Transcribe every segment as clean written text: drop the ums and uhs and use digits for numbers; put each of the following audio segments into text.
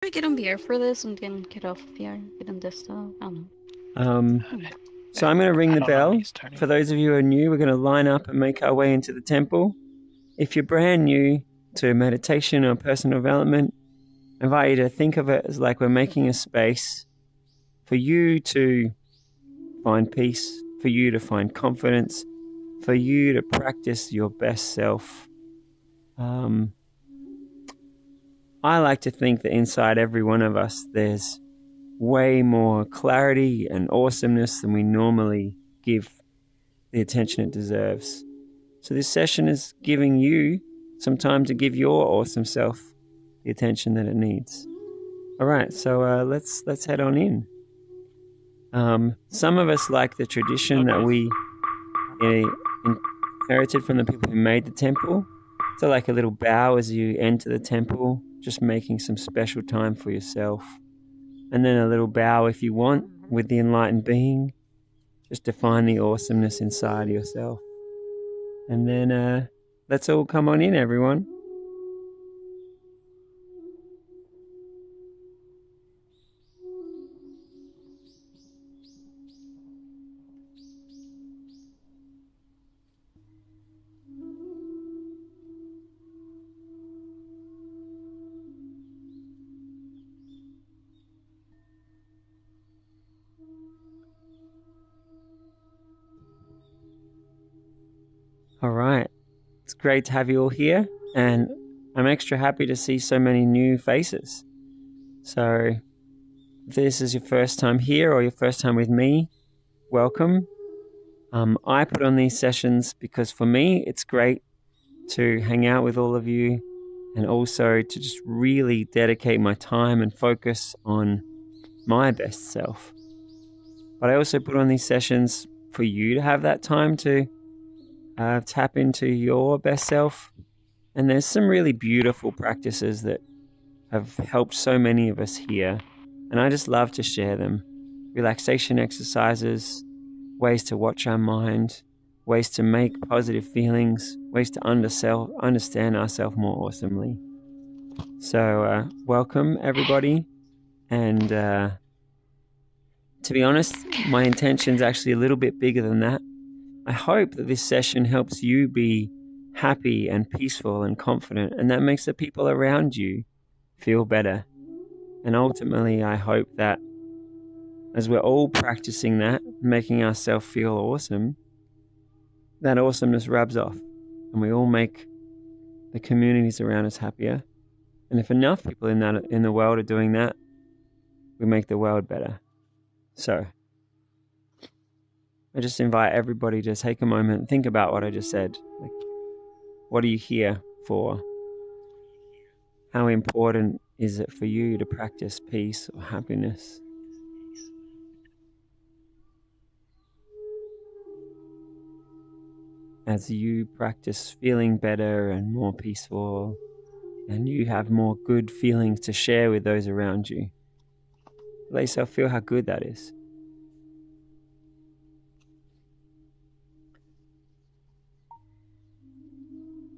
we get on beer for this and then get off beer, get on this stuff? I don't know. Um, so I'm going to ring the bell. For those of you who are new, we're going to line up and make our way into the temple. If you're brand new to meditation or personal development, I invite you to think of it as like we're making a space for you to find peace, for you to find confidence, for you to practice your best self. I like to think that inside every one of us, there's way more clarity and awesomeness than we normally give the attention it deserves. So this session is giving you some time to give your awesome self the attention that it needs. All right, so let's head on in. Some of us like the tradition that we inherited from the people who made the temple. So like a little bow as you enter the temple, just making some special time for yourself. And then a little bow if you want with the enlightened being, just to find the awesomeness inside yourself. And then let's all come on in, everyone. All right. It's great to have you all here, and I'm extra happy to see so many new faces. So if this is your first time here or your first time with me, welcome. I put on these sessions because for me, it's great to hang out with all of you and also to just really dedicate my time and focus on my best self. But I also put on these sessions for you to have that time to tap into your best self. And there's some really beautiful practices that have helped so many of us here. And I just love to share them. Relaxation exercises, ways to watch our mind, ways to make positive feelings, ways to understand ourselves more awesomely. So welcome, everybody. And to be honest, my intention's actually a little bit bigger than that. I hope that this session helps you be happy and peaceful and confident, and that makes the people around you feel better. And ultimately, I hope that as we're all practicing that, making ourselves feel awesome, that awesomeness rubs off and we all make the communities around us happier. And if enough people in the world are doing that, we make the world better. So I just invite everybody to take a moment and think about what I just said. Like, what are you here for? How important is it for you to practice peace or happiness? As you practice feeling better and more peaceful, and you have more good feelings to share with those around you, let yourself feel how good that is.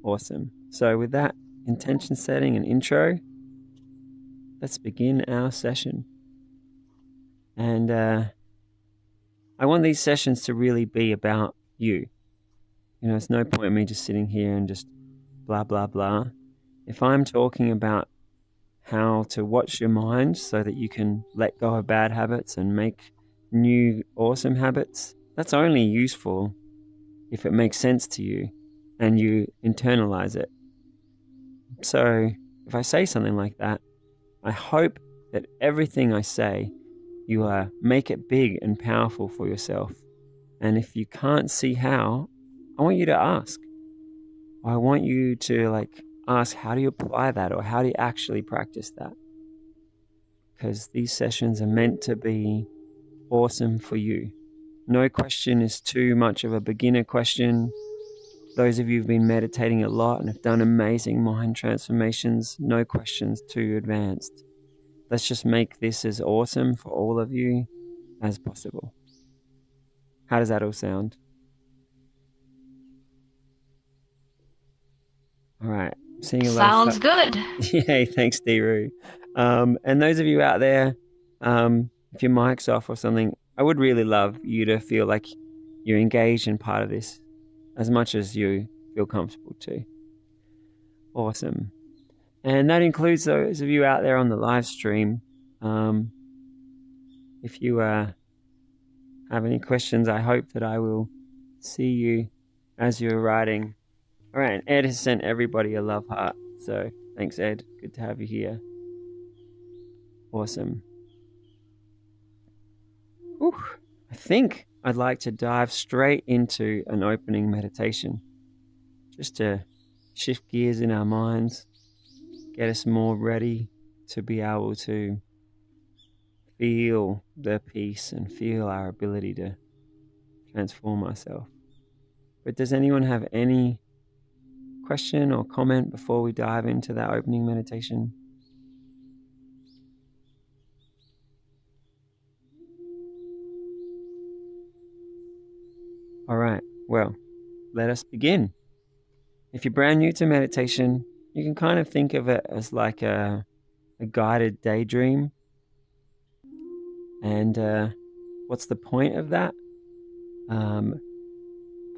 Awesome. So with that intention setting and intro, let's begin our session. And I want these sessions to really be about you. You know, it's no point in me just sitting here and just blah, blah, blah. If I'm talking about how to watch your mind so that you can let go of bad habits and make new awesome habits, that's only useful if it makes sense to you and you internalize it. So if I say something like that, I hope that everything I say, you make it big and powerful for yourself. And if you can't see how, I want you to ask. I want you to ask, how do you apply that, or how do you actually practice that? Because these sessions are meant to be awesome for you. No question is too much of a beginner question. Those of you who've been meditating a lot and have done amazing mind transformations, no questions too advanced. Let's just make this as awesome for all of you as possible. How does that all sound? All right. seeing a Sounds lot of good. Yay, thanks, Deeru. And those of you out there, if your mic's off or something, I would really love you to feel like you're engaged in part of this as much as you feel comfortable to. Awesome. And that includes those of you out there on the live stream. If you have any questions, I hope that I will see you as you're writing. All right, and Ed has sent everybody a love heart. So thanks, Ed. Good to have you here. Awesome. Whew. I think I'd like to dive straight into an opening meditation, just to shift gears in our minds, get us more ready to be able to feel the peace and feel our ability to transform ourselves. But does anyone have any question or comment before we dive into that opening meditation? All right, well, let us begin. If you're brand new to meditation, you can kind of think of it as like a guided daydream. And what's the point of that?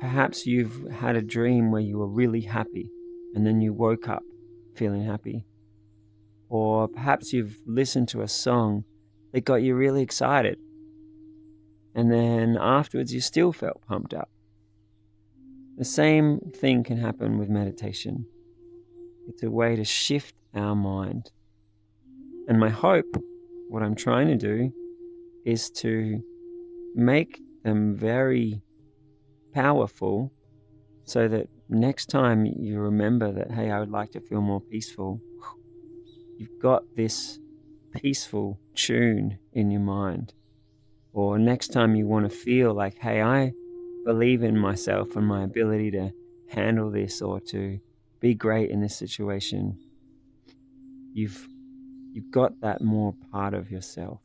Perhaps you've had a dream where you were really happy and then you woke up feeling happy. Or perhaps you've listened to a song that got you really excited and then afterwards you still felt pumped up. The same thing can happen with meditation. It's a way to shift our mind. And my hope, what I'm trying to do, is to make them very powerful so that next time you remember that, hey, I would like to feel more peaceful, you've got this peaceful tune in your mind. Or next time you want to feel like, hey, I believe in myself and my ability to handle this or to be great in this situation, you've got that more part of yourself.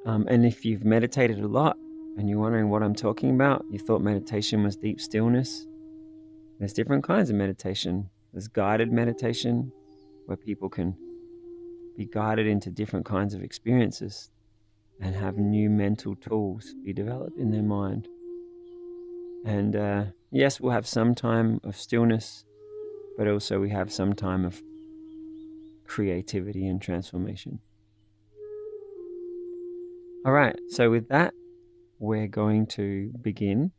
And if you've meditated a lot and you're wondering what I'm talking about, you thought meditation was deep stillness, there's different kinds of meditation. There's guided meditation, where people can be guided into different kinds of experiences and have new mental tools be developed in their mind. And yes, we'll have some time of stillness, but also we have some time of creativity and transformation. All right, so with that, we're going to begin.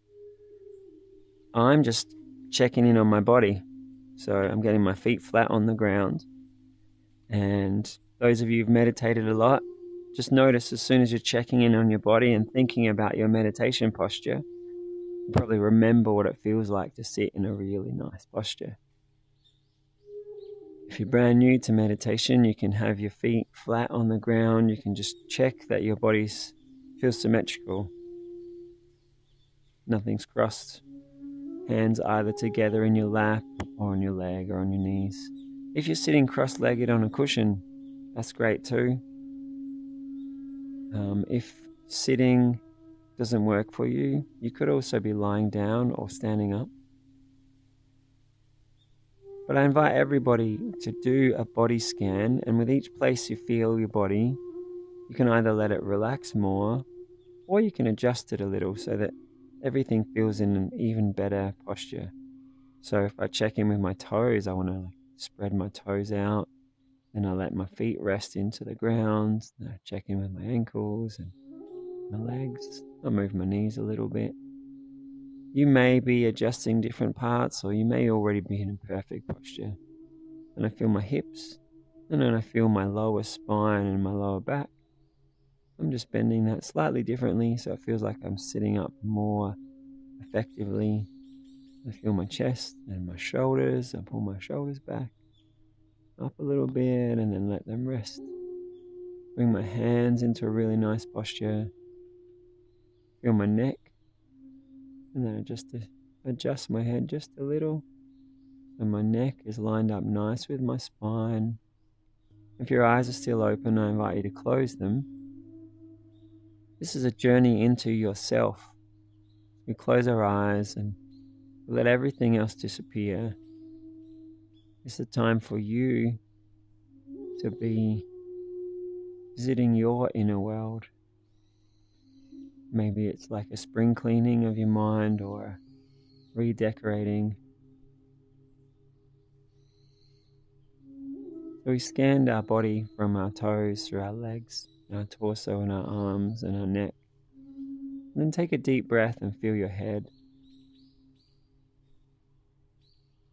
I'm just checking in on my body. So I'm getting my feet flat on the ground. And those of you who've meditated a lot, just notice as soon as you're checking in on your body and thinking about your meditation posture, you probably remember what it feels like to sit in a really nice posture. If you're brand new to meditation, you can have your feet flat on the ground. You can just check that your body feels symmetrical. Nothing's crossed. Hands either together in your lap or on your leg or on your knees. If you're sitting cross-legged on a cushion, that's great too. If sitting doesn't work for you, you could also be lying down or standing up. But I invite everybody to do a body scan, and with each place you feel your body, you can either let it relax more or you can adjust it a little so that everything feels in an even better posture. So if I check in with my toes, I want to spread my toes out, then I let my feet rest into the ground, then I check in with my ankles and my legs. I move my knees a little bit. You may be adjusting different parts, or you may already be in a perfect posture. And I feel my hips, and then I feel my lower spine and my lower back. I'm just bending that slightly differently so it feels like I'm sitting up more effectively. I feel my chest and my shoulders. I pull my shoulders back up a little bit and then let them rest. Bring my hands into a really nice posture. Feel my neck. And then I just adjust my head just a little. So my neck is lined up nice with my spine. If your eyes are still open, I invite you to close them. This is a journey into yourself. We close our eyes and Let everything else disappear. It's the time for you to be visiting your inner world. Maybe it's like a spring cleaning of your mind or redecorating. So we scanned our body from our toes through our legs, our torso and our arms and our neck. And then take a deep breath and feel your head.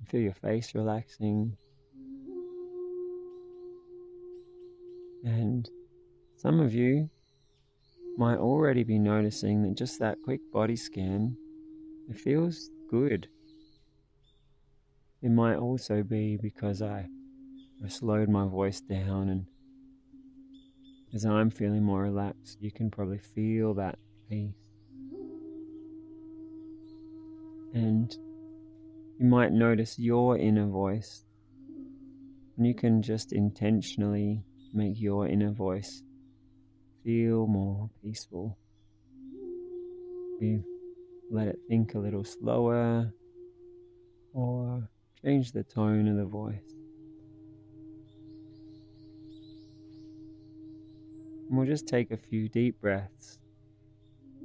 Feel your face relaxing. And some of you might already be noticing that just that quick body scan, it feels good. It might also be because I slowed my voice down, and as I'm feeling more relaxed, you can probably feel that peace. And you might notice your inner voice, and you can just intentionally make your inner voice feel more peaceful. You let it think a little slower or change the tone of the voice. And we'll just take a few deep breaths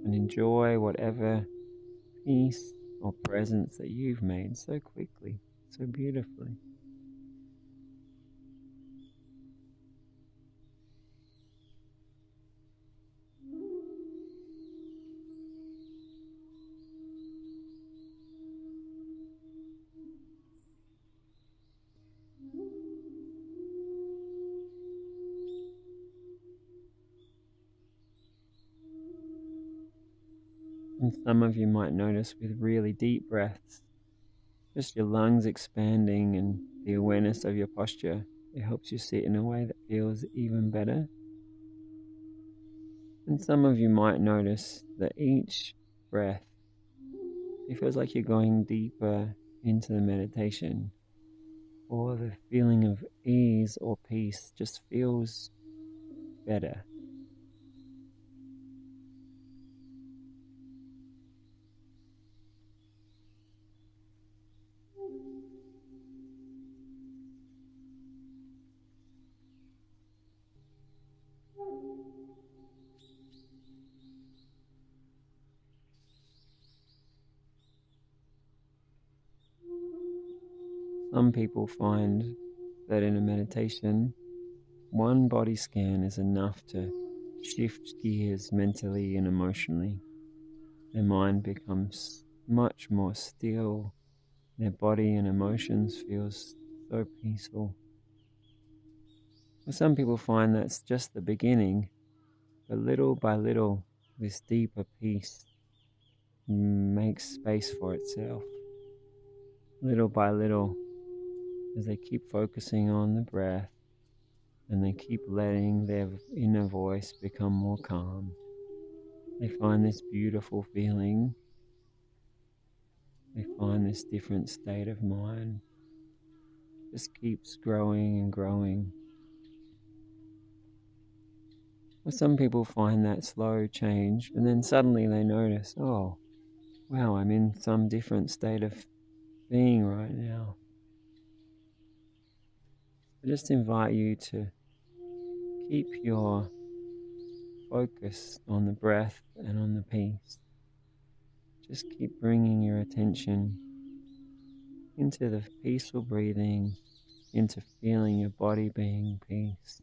and enjoy whatever peace or presence that you've made so quickly, so beautifully. And some of you might notice with really deep breaths, just your lungs expanding and the awareness of your posture, it helps you sit in a way that feels even better. And some of you might notice that each breath, it feels like you're going deeper into the meditation, or the feeling of ease or peace just feels better. Some people find that in a meditation, one body scan is enough to shift gears mentally and emotionally. Their mind becomes much more still. Their body and emotions feels so peaceful. But some people find that's just the beginning, but little by little, this deeper peace makes space for itself. Little by little, as they keep focusing on the breath and they keep letting their inner voice become more calm, they find this beautiful feeling. They find this different state of mind. Just keeps growing and growing. Well, some people find that slow change, and then suddenly they notice, oh, wow, I'm in some different state of being right now. I just invite you to keep your focus on the breath and on the peace. Just keep bringing your attention into the peaceful breathing, into feeling your body being peace,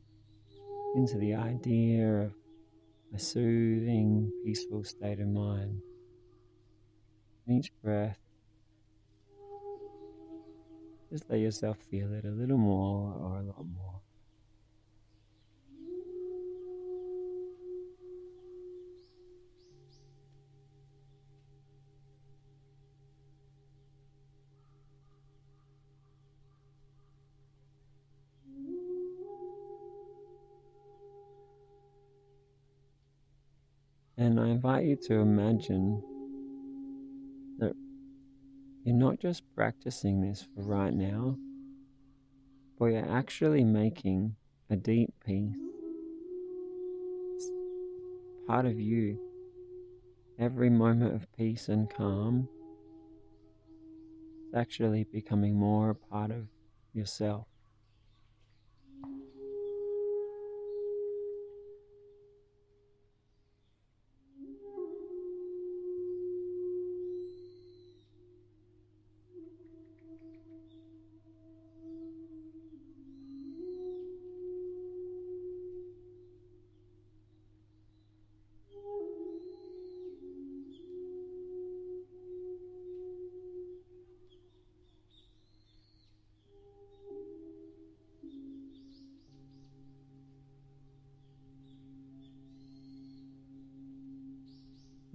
into the idea of a soothing, peaceful state of mind. Each breath, just let yourself feel it a little more or a lot more. And I invite you to imagine that you're not just practicing this for right now, but you're actually making a deep peace. It's part of you. Every moment of peace and calm actually becoming more a part of yourself.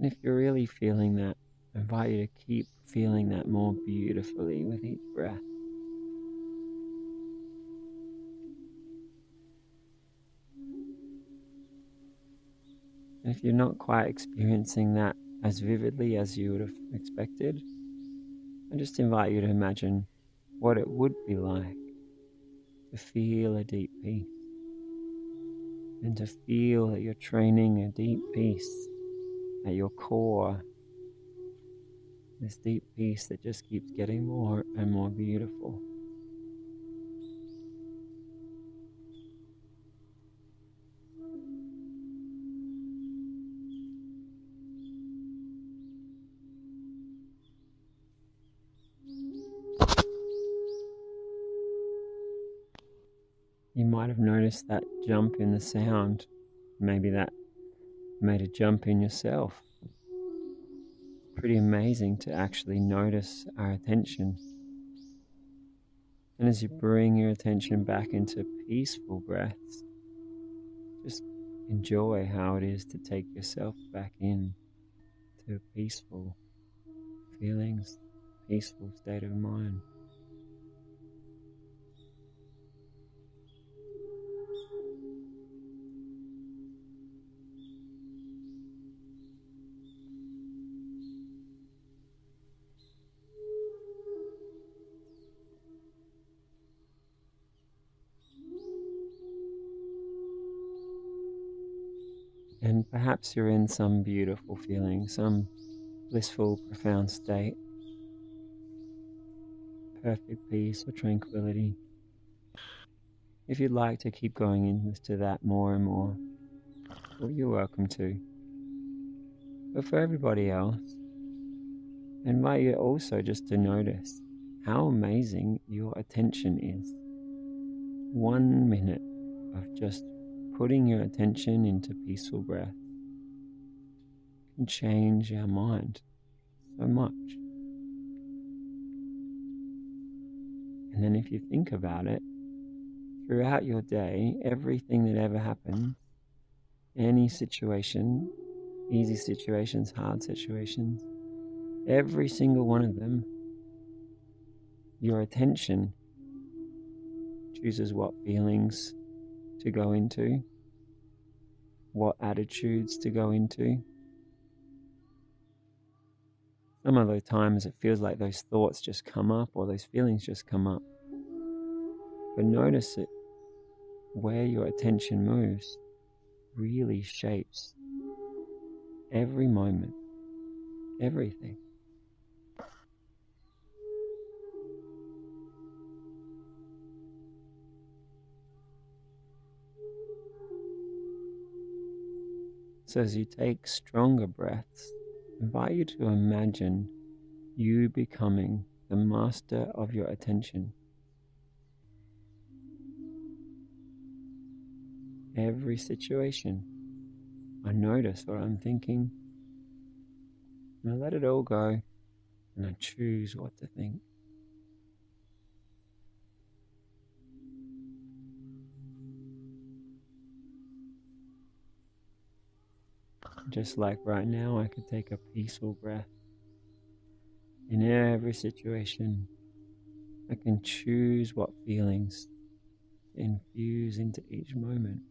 And if you're really feeling that, I invite you to keep feeling that more beautifully with each breath. And if you're not quite experiencing that as vividly as you would have expected, I just invite you to imagine what it would be like to feel a deep peace, and to feel that you're training a deep peace at your core, this deep peace that just keeps getting more and more beautiful. You might have noticed that jump in the sound. Maybe that made a jump in yourself. Pretty amazing to actually notice our attention. And as you bring your attention back into peaceful breaths, just enjoy how it is to take yourself back in to peaceful feelings, peaceful state of mind. And perhaps you're in some beautiful feeling, some blissful, profound state, perfect peace or tranquility. If you'd like to keep going into that more and more, well, you're welcome to. But for everybody else, I invite you also just to notice how amazing your attention is. 1 minute of just putting your attention into peaceful breath can change our mind so much. And then if you think about it, throughout your day, everything that ever happens, any situation, easy situations, hard situations, every single one of them, your attention chooses what feelings to go into, what attitudes to go into. Some of the times it feels like those thoughts just come up or those feelings just come up. But notice it, where your attention moves really shapes every moment, everything. So as you take stronger breaths, I invite you to imagine you becoming the master of your attention. Every situation, I notice what I'm thinking, and I let it all go, and I choose what to think. Just like right now, I could take a peaceful breath. In every situation, I can choose what feelings to infuse into each moment.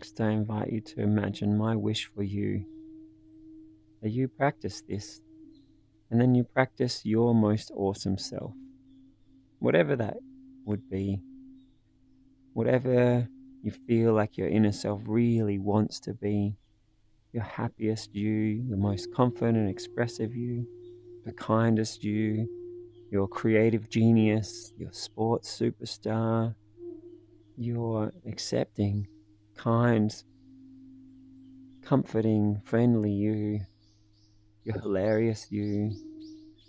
Next, I invite you to imagine my wish for you, that you practice this, and then you practice your most awesome self, whatever that would be, whatever you feel like your inner self really wants to be, your happiest you, your most confident and expressive you, the kindest you, your creative genius, your sports superstar, your accepting, kind, comforting, friendly you, your hilarious you,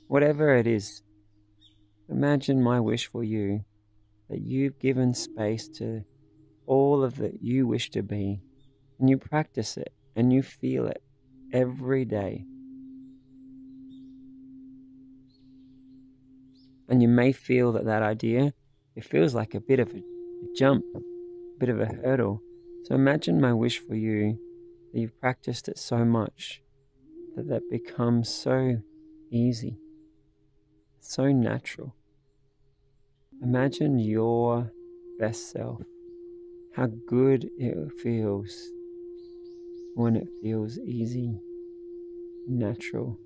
whatever it is. Imagine my wish for you, that you've given space to all of that you wish to be, and you practice it and you feel it every day. And you may feel that idea, it feels like a bit of a jump, a bit of a hurdle. So imagine my wish for you, that you've practiced it so much that becomes so easy, so natural. Imagine your best self, how good it feels when it feels easy, natural.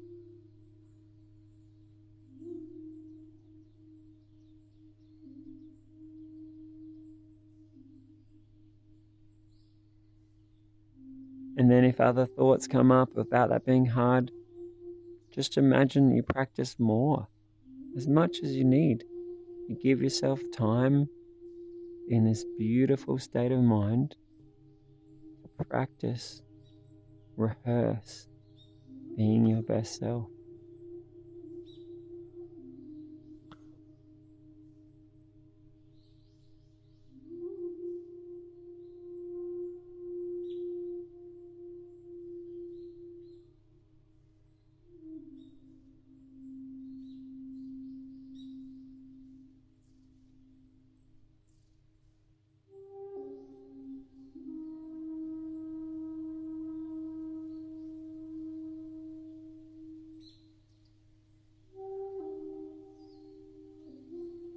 And then if other thoughts come up about that being hard, just imagine you practice more, as much as you need. You give yourself time in this beautiful state of mind to practice, rehearse being your best self.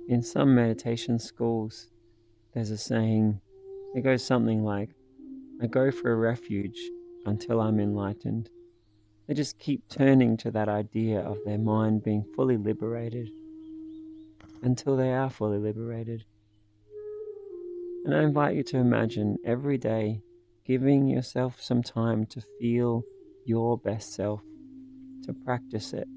In some meditation schools, there's a saying, it goes something like, I go for a refuge until I'm enlightened. They just keep turning to that idea of their mind being fully liberated until they are fully liberated. And I invite you to imagine every day giving yourself some time to feel your best self, to practice it,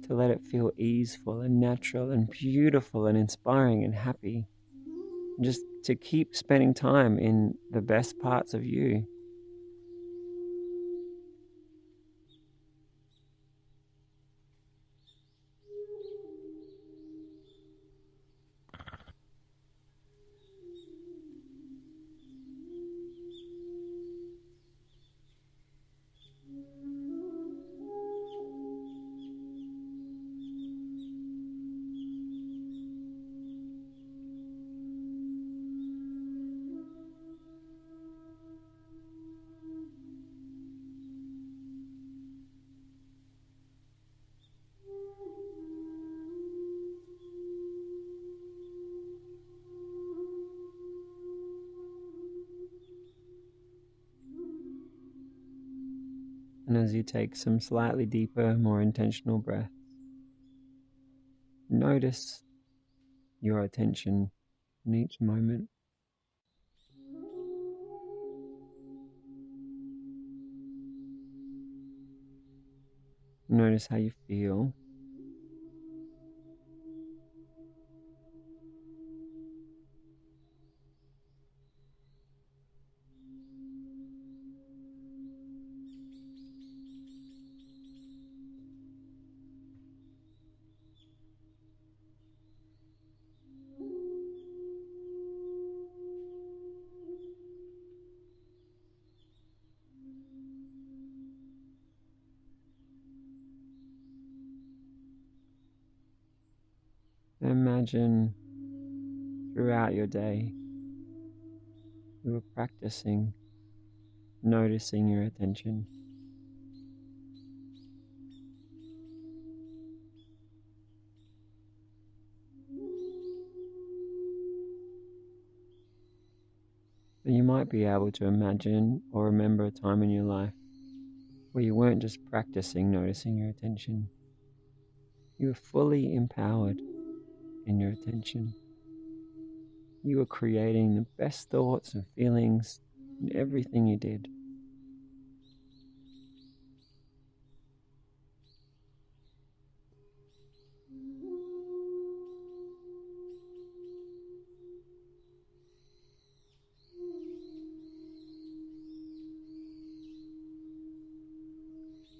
to let it feel easeful and natural and beautiful and inspiring and happy. And just to keep spending time in the best parts of you. And as you take some slightly deeper, more intentional breaths, notice your attention in each moment. Notice how you feel. Imagine throughout your day you were practicing noticing your attention. So you might be able to imagine or remember a time in your life where you weren't just practicing noticing your attention. You were fully empowered in your attention. You were creating the best thoughts and feelings in everything you did.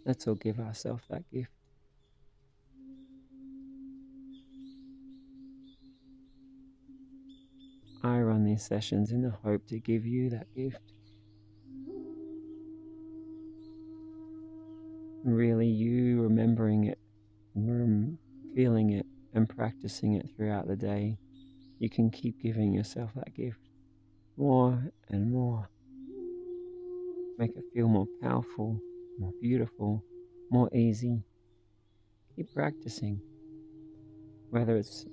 Let's all give ourselves that gift. I run these sessions in the hope to give you that gift. Really, you remembering it, feeling it, and practicing it throughout the day, you can keep giving yourself that gift more and more. Make it feel more powerful, more beautiful, more easy. Keep practicing. Whether it's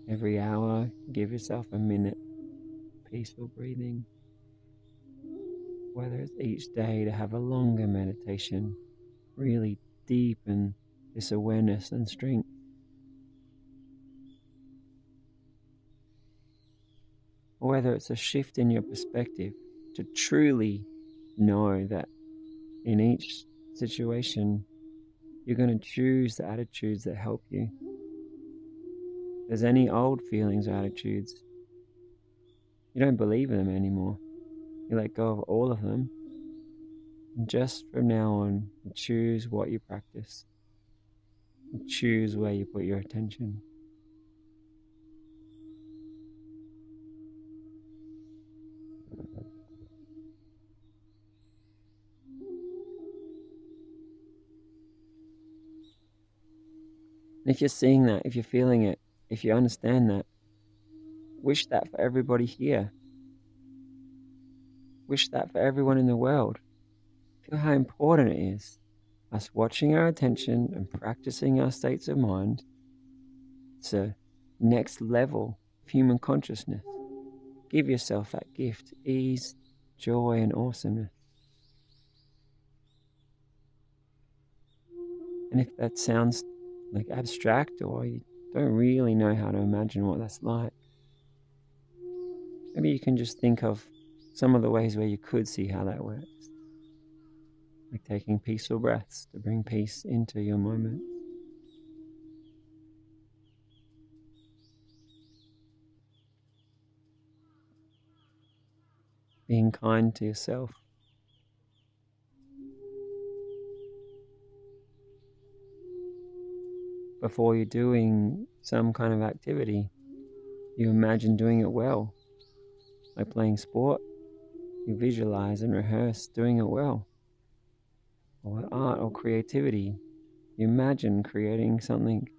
every hour, give yourself a minute, peaceful breathing. Whether it's each day to have a longer meditation, really deepen this awareness and strength. Or whether it's a shift in your perspective to truly know that in each situation, you're going to choose the attitudes that help you. If there's any old feelings or attitudes, you don't believe in them anymore. You let go of all of them. And just from now on, you choose what you practice. You choose where you put your attention. And if you're seeing that, if you're feeling it, if you understand that, wish that for everybody here. Wish that for everyone in the world. Feel how important it is. Us watching our attention and practicing our states of mind. It's a next level of human consciousness. Give yourself that gift, ease, joy, and awesomeness. And if that sounds like abstract or you don't really know how to imagine what that's like, maybe you can just think of some of the ways where you could see how that works. Like taking peaceful breaths to bring peace into your moment. Being kind to yourself. Before you're doing some kind of activity, you imagine doing it well. Like playing sport, you visualize and rehearse doing it well. Or art or creativity, you imagine creating something.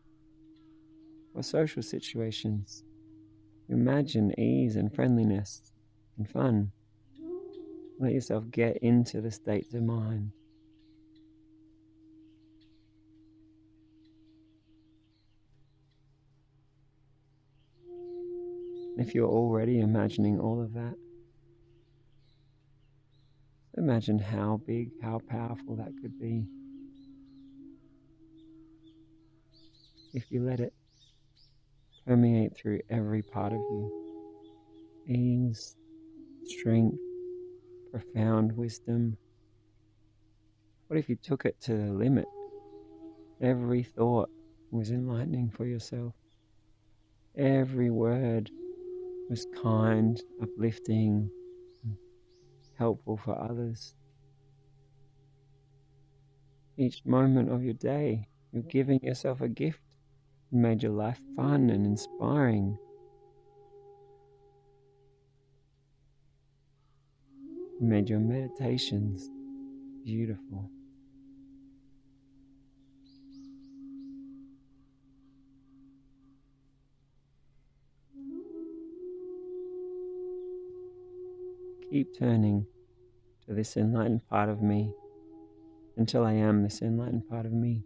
Or social situations, you imagine ease and friendliness and fun. Let yourself get into the states of mind. If you're already imagining all of that, imagine how big, how powerful that could be if you let it permeate through every part of you. Ease, strength, profound wisdom. What if you took it to the limit? Every thought was enlightening for yourself. Every word was kind, uplifting, helpful for others. Each moment of your day, you're giving yourself a gift. You made your life fun and inspiring. You made your meditations beautiful. Keep turning to this enlightened part of me until I am this enlightened part of me.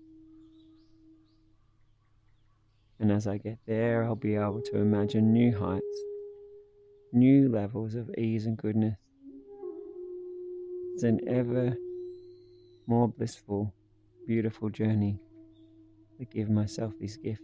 And as I get there, I'll be able to imagine new heights, new levels of ease and goodness. It's an ever more blissful, beautiful journey to give myself these gifts.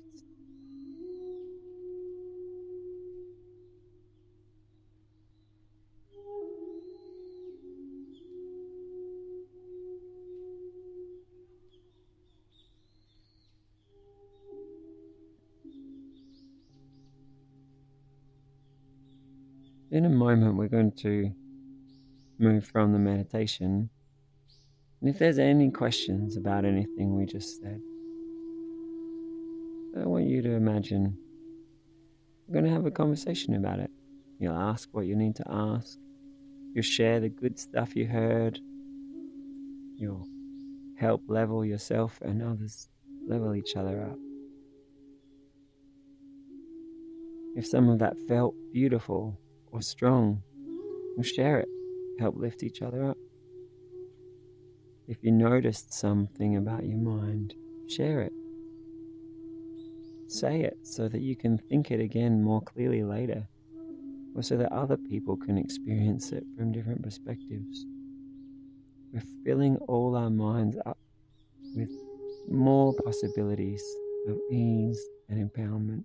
In a moment, we're going to move from the meditation. And if there's any questions about anything we just said, I want you to imagine we're going to have a conversation about it. You'll ask what you need to ask. You'll share the good stuff you heard. You'll help level yourself and others, level each other up. If some of that felt beautiful or strong, we'll share it, help lift each other up. If you noticed something about your mind, share it. Say it so that you can think it again more clearly later, or so that other people can experience it from different perspectives. We're filling all our minds up with more possibilities of ease and empowerment.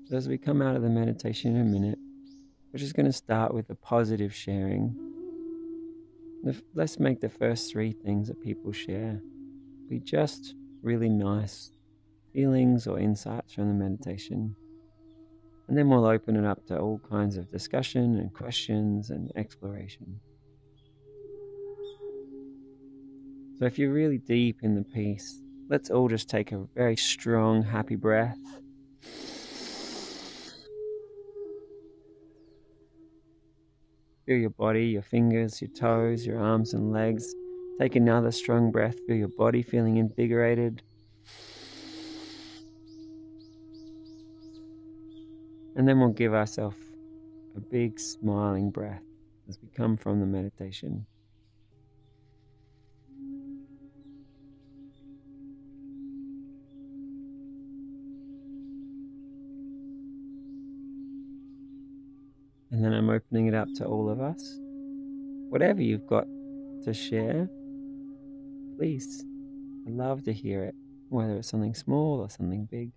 So as we come out of the meditation in a minute, we're just going to start with the positive sharing. Let's make the first 3 things that people share be just really nice feelings or insights from the meditation. And then we'll open it up to all kinds of discussion and questions and exploration. So if you're really deep in the piece, let's all just take a very strong, happy breath. Feel your body, your fingers, your toes, your arms and legs. Take another strong breath. Feel your body feeling invigorated. And then we'll give ourselves a big smiling breath as we come from the meditation. And then I'm opening it up to all of us. Whatever you've got to share, please, I'd love to hear it, whether it's something small or something big.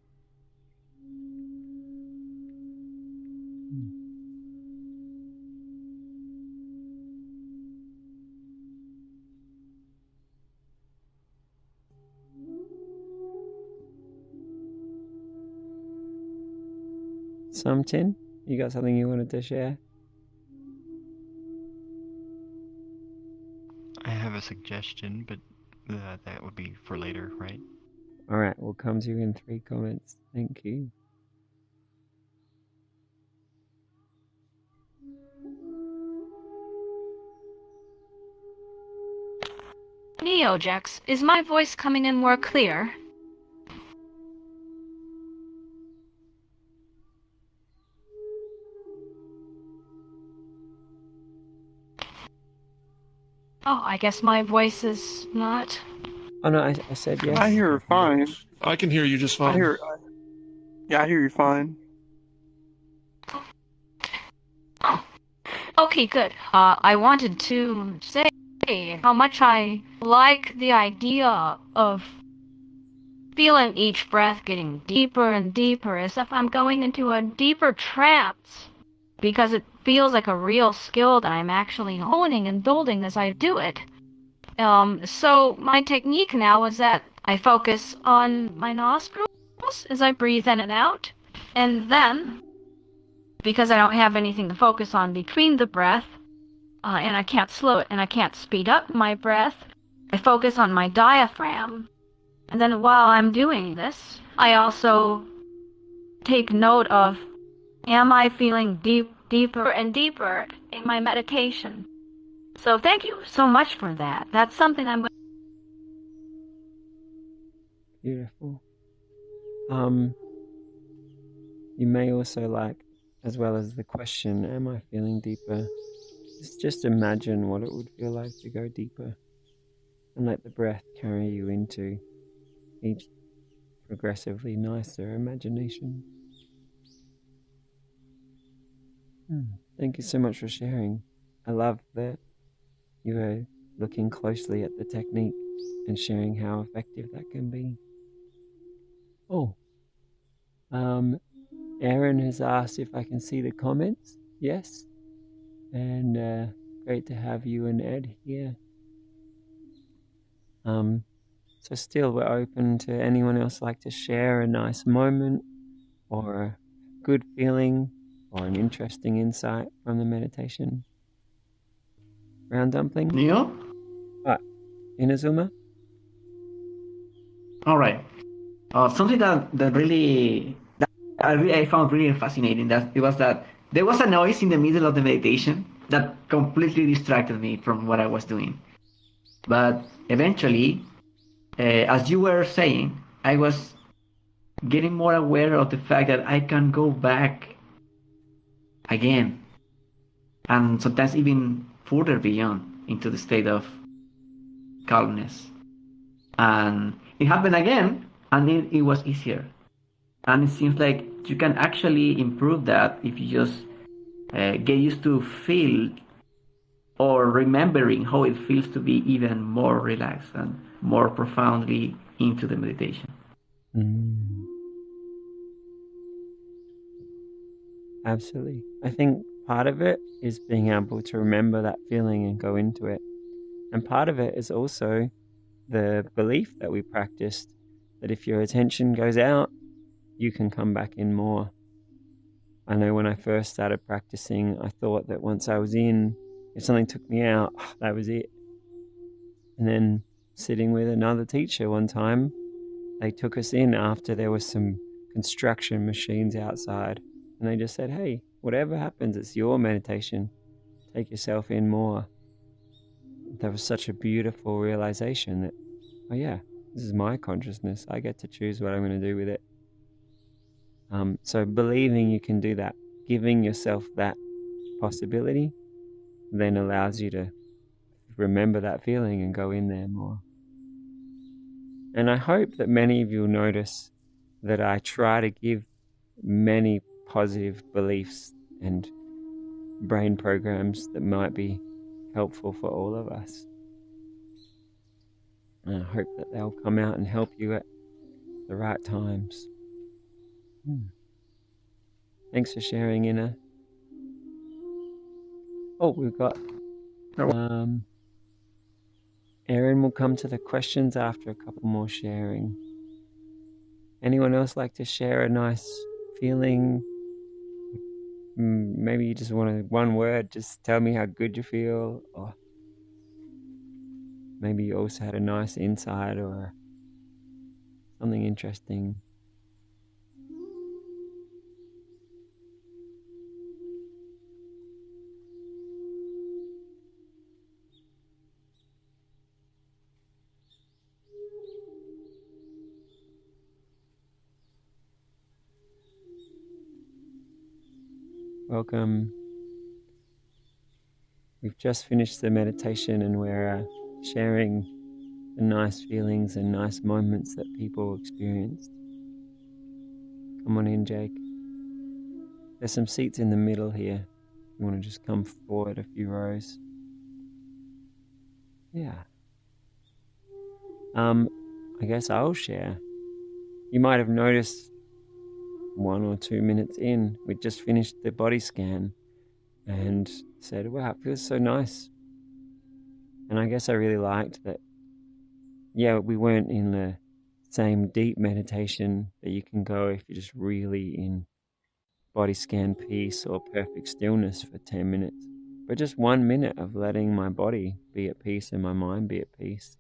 Samtin, you got something you wanted to share? I have a suggestion, but that would be for later, right? All right, we'll come to you in 3 comments. Thank you. Neojax, is my voice coming in more clear? Oh, I guess my voice is not. Oh no, I said yes. I hear her fine. I can hear you just I fine. hear you fine. Okay, good. I wanted to say how much I like the idea of feeling each breath getting deeper and deeper, as if I'm going into a deeper trance, because it feels like a real skill that I'm actually honing and building as I do it. So my technique now is that I focus on my nostrils as I breathe in and out, and then, because I don't have anything to focus on between the breath, and I can't slow it and I can't speed up my breath, I focus on my diaphragm. And then while I'm doing this, I also take note of, am I feeling deeper and deeper in my meditation? So thank you so much for that. That's something I'm... Beautiful. You may also like, as well as the question, am I feeling deeper? Just imagine what it would feel like to go deeper. and let the breath carry you into each progressively nicer imagination. Thank you so much for sharing. I love that you are looking closely at the technique and sharing how effective that can be. Oh, Aaron has asked if I can see the comments. Yes. And great to have you and Ed here. So still we're open to anyone else like to share a nice moment or a good feeling or an interesting insight from the meditation. Round dumpling? Neil? Inazuma? All right. Something that really I found really fascinating that it was that there was a noise in the middle of the meditation that completely distracted me from what I was doing. But eventually, as you were saying, I was getting more aware of the fact that I can go back again and sometimes even further beyond into the state of calmness. And it happened again, and it was easier. And it seems like you can actually improve that if you just get used to feel or remembering how it feels to be even more relaxed and more profoundly into the meditation. Absolutely. I think part of it is being able to remember that feeling and go into it. And part of it is also the belief that we practiced that if your attention goes out, you can come back in more. I know when I first started practicing, I thought that once I was in, if something took me out, that was it. And then sitting with another teacher one time, they took us in after there was some construction machines outside. And they just said, hey, whatever happens, it's your meditation. Take yourself in more. That was such a beautiful realization that, oh yeah, this is my consciousness. I get to choose what I'm going to do with it. So believing you can do that, giving yourself that possibility, then allows you to remember that feeling and go in there more. And I hope that many of you will notice that I try to give many positive beliefs and brain programs that might be helpful for all of us. And I hope that they'll come out and help you at the right times. Thanks for sharing, Inna. Oh, we've got Erin will come to the questions after a couple more sharing. Anyone else like to share a nice feeling? Maybe you just want one word, just tell me how good you feel, or maybe you also had a nice insight or something interesting. Welcome. We've just finished the meditation and we're sharing the nice feelings and nice moments that people experienced. Come on in, Jake. There's some seats in the middle here. You want to just come forward a few rows? Yeah. I guess I'll share. You might have noticed 1 or 2 minutes in, we just finished the body scan and said, wow, it feels so nice. And I guess I really liked that, yeah, we weren't in the same deep meditation that you can go if you're just really in body scan peace or perfect stillness for 10 minutes, but just 1 minute of letting my body be at peace and my mind be at peace.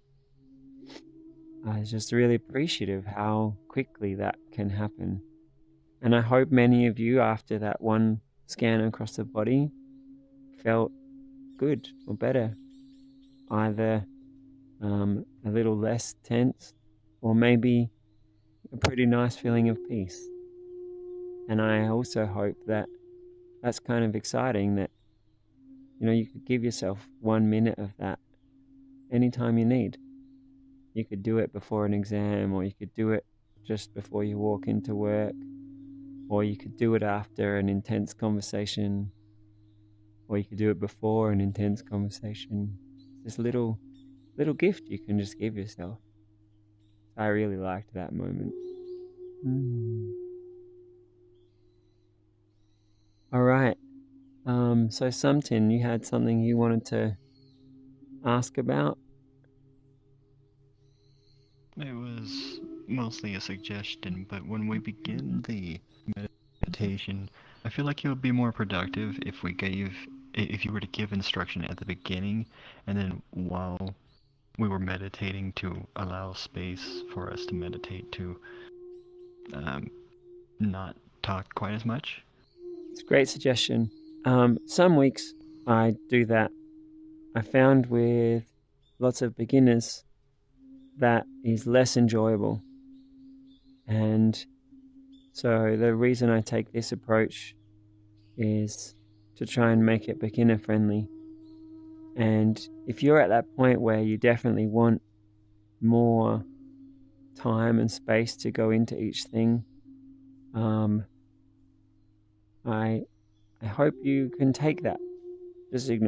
I was just really appreciative how quickly that can happen. And I hope many of you, after that one scan across the body, felt good or better. Either a little less tense or maybe a pretty nice feeling of peace. And I also hope that that's kind of exciting that, you know, you could give yourself 1 minute of that anytime you need. You could do it before an exam, or you could do it just before you walk into work, or you could do it after an intense conversation, or you could do it before an intense conversation. This little gift you can just give yourself. I really liked that moment. All right. So Sumtin, you had something you wanted to ask about? It was mostly a suggestion, but when we begin the meditation, I feel like it would be more productive if if you were to give instruction at the beginning, and then while we were meditating, to allow space for us to meditate, to not talk quite as much. It's a great suggestion. Some weeks I do that. I found with lots of beginners that is less enjoyable. And so the reason I take this approach is to try and make it beginner friendly. And if you're at that point where you definitely want more time and space to go into each thing, I hope you can take that. Just ignore